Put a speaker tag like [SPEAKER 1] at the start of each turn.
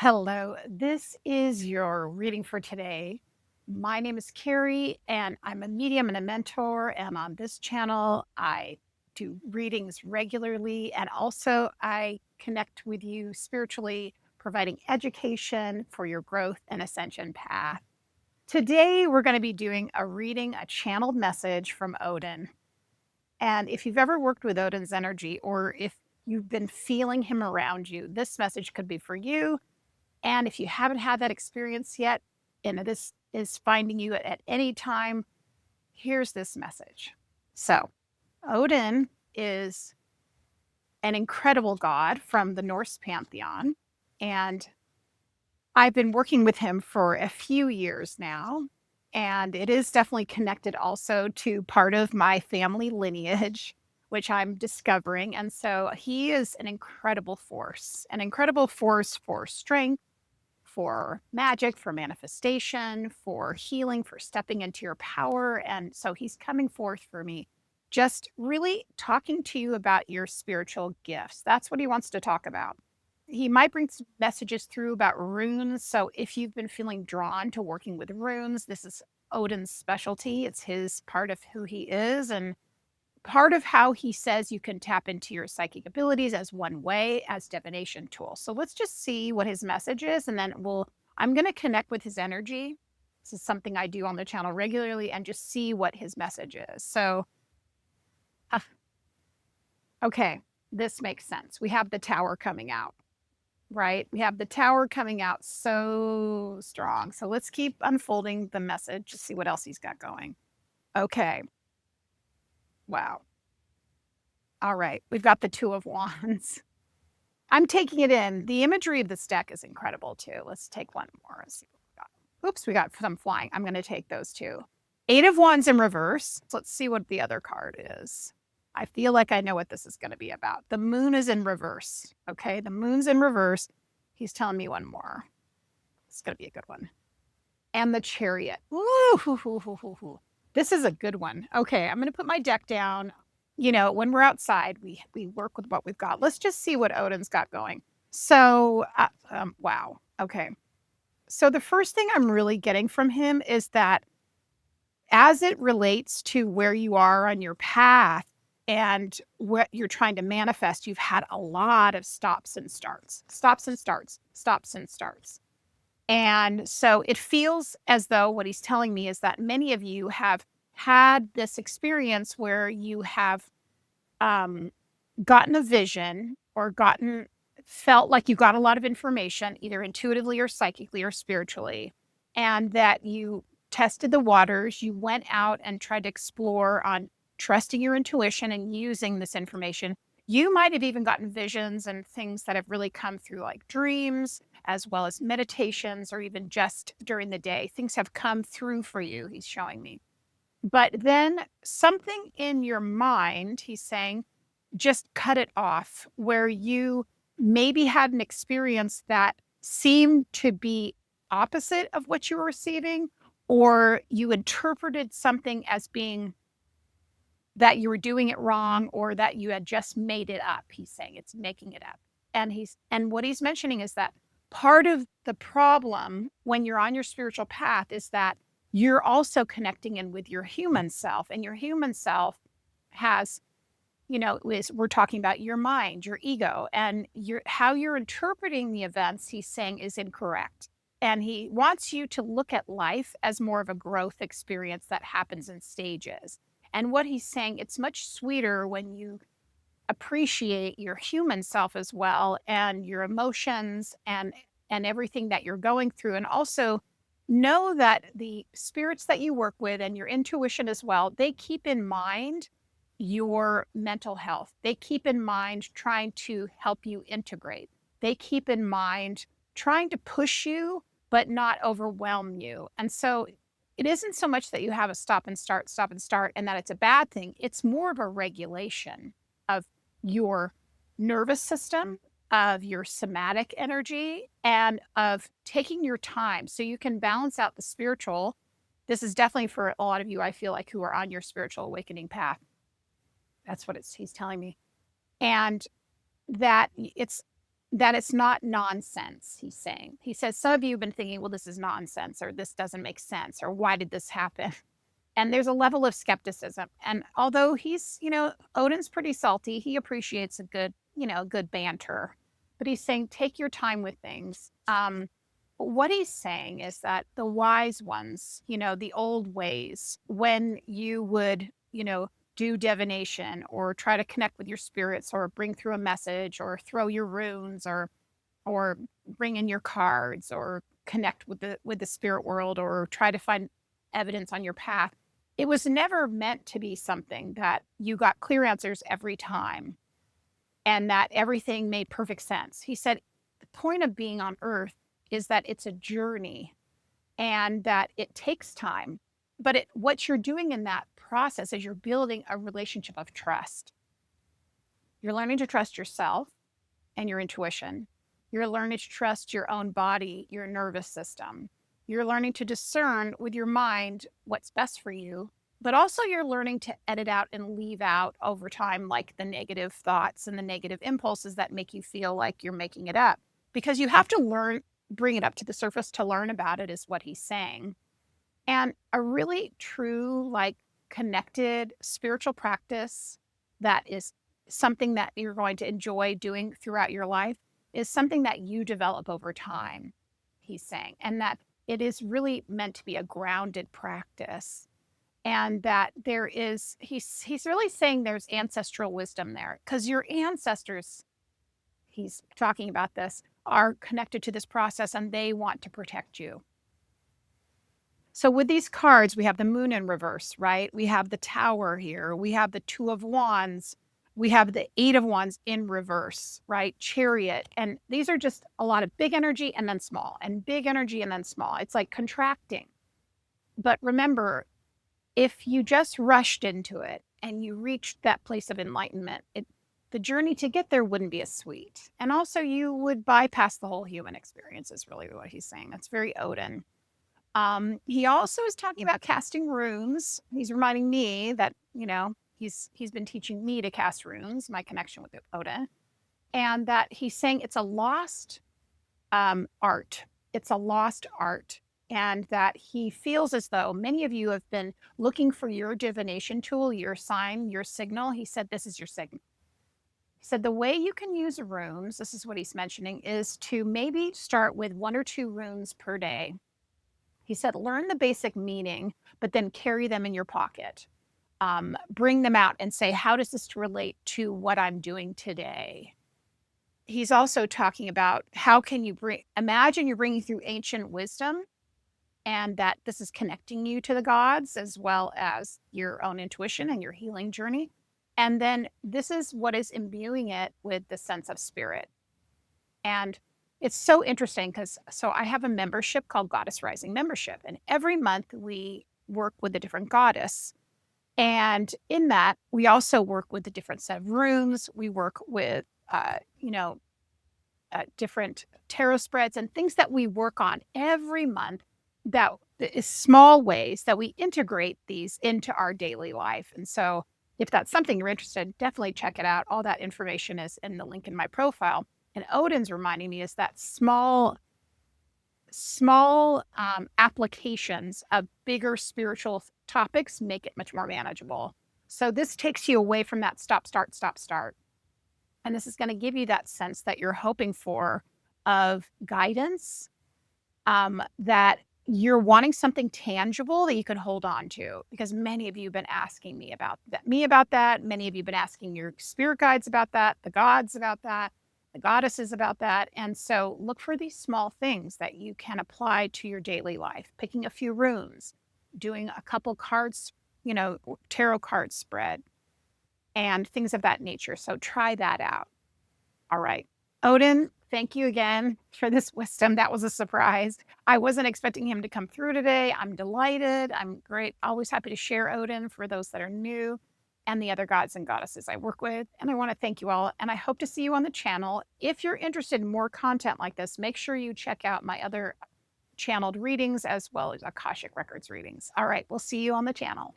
[SPEAKER 1] Hello, this is your reading for today. My name is Carrie, and I'm a medium and a mentor. And on this channel, I do readings regularly, and also I connect with you spiritually, providing education for your growth and ascension path. Today, we're going to be doing a channeled message from Odin. And if you've ever worked with Odin's energy, or if you've been feeling him around you, this message could be for you. And if you haven't had that experience yet, and this is finding you at any time, here's this message. So, Odin is an incredible god from the Norse pantheon. And I've been working with him for a few years now. And it is definitely connected also to part of my family lineage, which I'm discovering. And so he is an incredible force for strength, for magic, for manifestation, for healing, for stepping into your power. And so he's coming forth for me, just really talking to you about your spiritual gifts. That's what he wants to talk about. He might bring some messages through about runes. So if you've been feeling drawn to working with runes, this is Odin's specialty. It's his part of who he is. And part of how he says you can tap into your psychic abilities as one way as divination tool. So let's just see what his message is, and then I'm going to connect with his energy. This is something I do on the channel regularly, and just see what his message is. So, uh, okay, this makes sense. We have the tower coming out, right? We have the tower coming out so strong. So let's keep unfolding the message to see what else he's got going. Okay. Wow. All right. We've got the Two of Wands. I'm taking it in. The imagery of this deck is incredible too. Let's take one more. Let's see what we got. Oops, we got some flying. I'm going to take those two. Eight of Wands in reverse. So let's see what the other card is. I feel like I know what this is going to be about. The moon is in reverse. Okay, the moon's in reverse. He's telling me one more. It's going to be a good one. And the Chariot. Ooh, this is a good one. Okay, I'm going to put my deck down. You know, when we're outside, we work with what we've got. Let's just see what Odin's got going. So, wow. Okay. So the first thing I'm really getting from him is that as it relates to where you are on your path and what you're trying to manifest, you've had a lot of stops and starts, stops and starts, stops and starts. And so it feels as though what he's telling me is that many of you have had this experience where you have gotten a vision or felt like you got a lot of information, either intuitively or psychically or spiritually, and that you tested the waters, you went out and tried to explore on trusting your intuition and using this information. You might have even gotten visions and things that have really come through, like dreams, as well as meditations, or even just during the day. Things have come through for you, he's showing me. But then something in your mind, he's saying, just cut it off, where you maybe had an experience that seemed to be opposite of what you were receiving, or you interpreted something as being that you were doing it wrong, or that you had just made it up. He's saying it's making it up. And what he's mentioning is that part of the problem when you're on your spiritual path is that you're also connecting in with your human self, and your human self has, we're talking about your mind, your ego, and how you're interpreting the events, he's saying, is incorrect. And he wants you to look at life as more of a growth experience that happens in stages. And what he's saying, it's much sweeter when you appreciate your human self as well, and your emotions and everything that you're going through. And also know that the spirits that you work with and your intuition as well, they keep in mind your mental health. They keep in mind trying to help you integrate. They keep in mind trying to push you, but not overwhelm you. And so it isn't so much that you have a stop and start, and that it's a bad thing. It's more of a regulation of your nervous system, of your somatic energy, and of taking your time so you can balance out the spiritual. This is definitely for a lot of you, I feel like, who are on your spiritual awakening path. That's what he's telling me. And that it's that it's not nonsense, he's saying. He says, some of you have been thinking, well, this is nonsense, or this doesn't make sense, or why did this happen? And there's a level of skepticism. And although Odin's pretty salty, he appreciates a good banter. But he's saying, take your time with things. What he's saying is that the wise ones, the old ways, when you would, do divination or try to connect with your spirits or bring through a message or throw your runes or bring in your cards or connect with the spirit world or try to find evidence on your path. It was never meant to be something that you got clear answers every time and that everything made perfect sense. He said the point of being on earth is that it's a journey and that it takes time. But what you're doing in that process is you're building a relationship of trust. You're learning to trust yourself and your intuition. You're learning to trust your own body, your nervous system. You're learning to discern with your mind what's best for you, but also you're learning to edit out and leave out over time, like the negative thoughts and the negative impulses that make you feel like you're making it up. Because you have to bring it up to the surface to learn about it, is what he's saying. And a really true, like connected spiritual practice that is something that you're going to enjoy doing throughout your life is something that you develop over time, he's saying, and that it is really meant to be a grounded practice. And that he's really saying there's ancestral wisdom there because your ancestors, he's talking about this, are connected to this process and they want to protect you. So with these cards, we have the moon in reverse, right? We have the tower here. We have the 2 of wands. We have the 8 of wands in reverse, right? Chariot. And these are just a lot of big energy and then small and big energy and then small. It's like contracting. But remember, if you just rushed into it and you reached that place of enlightenment, the journey to get there wouldn't be as sweet. And also you would bypass the whole human experience is really what he's saying. That's very Odin. He also is talking about casting runes. He's reminding me that, he's been teaching me to cast runes, my connection with Odin, and that he's saying it's a lost art. It's a lost art. And that he feels as though many of you have been looking for your divination tool, your sign, your signal. He said, this is your signal. He said, the way you can use runes, this is what he's mentioning, is to maybe start with 1 or 2 runes per day. He said, learn the basic meaning, but then carry them in your pocket. Bring them out and say, how does this relate to what I'm doing today? He's also talking about how can you imagine you're bringing through ancient wisdom and that this is connecting you to the gods as well as your own intuition and your healing journey. And then this is what is imbuing it with the sense of spirit. And it's so interesting because I have a membership called Goddess Rising Membership. And every month we work with a different goddess. And in that, we also work with a different set of runes. We work with, different tarot spreads and things that we work on every month that is small ways that we integrate these into our daily life. And so if that's something you're interested in, definitely check it out. All that information is in the link in my profile. And Odin's reminding me is that small applications of bigger spiritual topics make it much more manageable. So this takes you away from that stop, start, stop, start. And this is going to give you that sense that you're hoping for of guidance, that you're wanting something tangible that you can hold on to, because many of you have been asking me about that. Many of you have been asking your spirit guides about that, the gods about that, the goddesses about that. And so look for these small things that you can apply to your daily life, picking a few runes, doing a couple cards, tarot card spread and things of that nature. So try that out. All right. Odin, thank you again for this wisdom. That was a surprise. I wasn't expecting him to come through today. I'm delighted. I'm great. Always happy to share Odin for those that are new and the other gods and goddesses I work with. And I want to thank you all. And I hope to see you on the channel. If you're interested in more content like this, make sure you check out my other channeled readings as well as Akashic Records readings. All right. We'll see you on the channel.